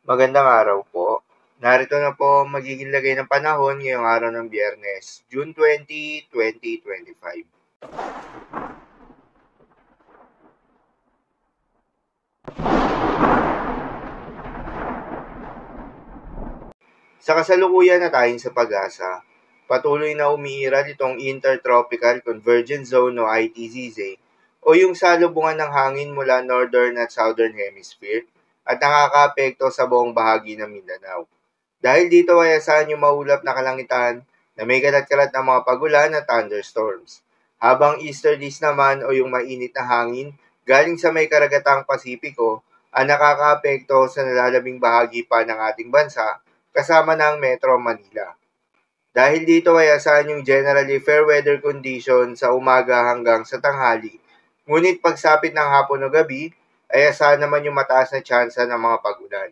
Magandang araw po. Narito na po ang magiging lagay ng panahon ngayong araw ng Biyernes, June 20, 2025. Sa kasalukuyan na tayong sa pag-asa, patuloy na umiiral itong Intertropical Convergence Zone o ITCZ o yung salubungan ng hangin mula Northern at Southern Hemisphere at nakakaapekto sa buong bahagi ng Mindanao. Dahil dito ay asahan yung maulap na kalangitan na may kalat-kalat na mga pagulan at thunderstorms. Habang easterlies naman o yung mainit na hangin galing sa may karagatang Pasipiko ang nakakaapekto sa nalalabing bahagi pa ng ating bansa kasama ng Metro Manila. Dahil dito ay asahan yung generally fair weather condition sa umaga hanggang sa tanghali. Ngunit pagsapit ng hapon o gabi ay asahan naman yung mataas na tsansa ng mga pagulan.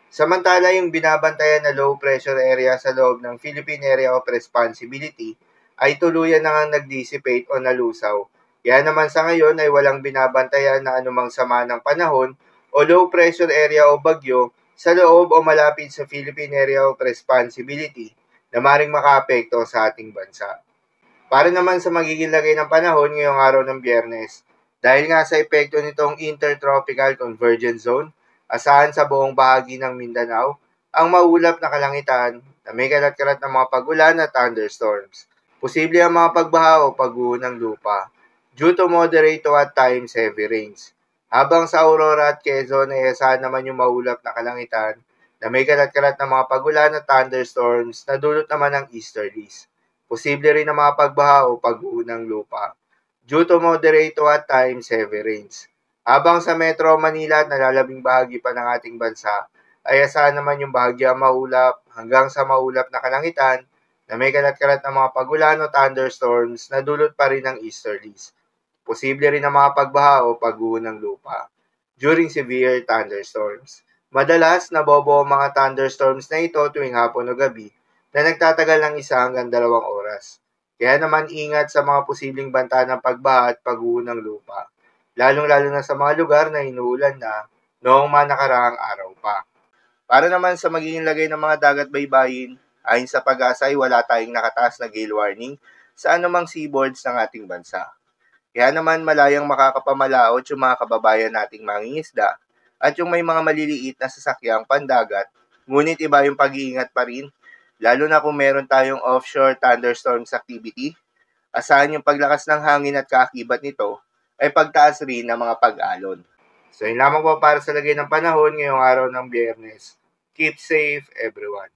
Samantala yung binabantayan na low pressure area sa loob ng Philippine Area of Responsibility ay tuluyan na ngang nag-dissipate o nalusaw. Kaya naman sa ngayon ay walang binabantayan na anumang sama ng panahon o low pressure area o bagyo sa loob o malapit sa Philippine Area of Responsibility na maring makaapekto sa ating bansa. Para naman sa magiging lagay ng panahon ngayong araw ng Biyernes, dahil nga sa epekto nitong Intertropical Convergence Zone, asahan sa buong bahagi ng Mindanao ang maulap na kalangitan na may kalat-kalat na mga pagulan at thunderstorms. Posible ang mga pagbaha o pagguho ng lupa due to moderate to at times heavy rains. Habang sa Aurora at Quezon ay asahan naman yung maulap na kalangitan na may kalat-kalat na mga pagulan at thunderstorms na dulot naman ng easterlies. Posible rin ang mga pagbaha o pagguho ng lupa due to moderate to at times heavy rains. Habang sa Metro Manila at nalalabing bahagi pa ng ating bansa, ay asahan naman yung bahagyang maulap hanggang sa maulap na kalangitan na may kalat-kalat na mga pagulan o thunderstorms na dulot pa rin ng easterlies. Posible rin ang mga pagbaha o pagguho ng lupa during severe thunderstorms. Madalas, nabobo ang mga thunderstorms na ito tuwing hapon o gabi na nagtatagal ng 1 hanggang 2 oras. Kaya naman ingat sa mga posibleng banta ng pagbaha at pagguho ng lupa, lalong-lalo na sa mga lugar na inuulan na noong mga nakaraang araw pa. Para naman sa magiging lagay ng mga dagat baybayin, ayon sa pag-asa ay wala tayong nakataas na gale warning sa anumang seaboards ng ating bansa. Kaya naman malayang makakapamalaot yung mga kababayan nating mangingisda at yung may mga maliliit na sasakyang pandagat, ngunit iba yung pag-iingat pa rin, lalo na kung meron tayong offshore thunderstorms activity. Asahan yung paglakas ng hangin at kaakibat nito ay pagtaas rin ng mga pag-alon. So yun lamang po para sa lagay ng panahon ngayong araw ng Biyernes. Keep safe everyone.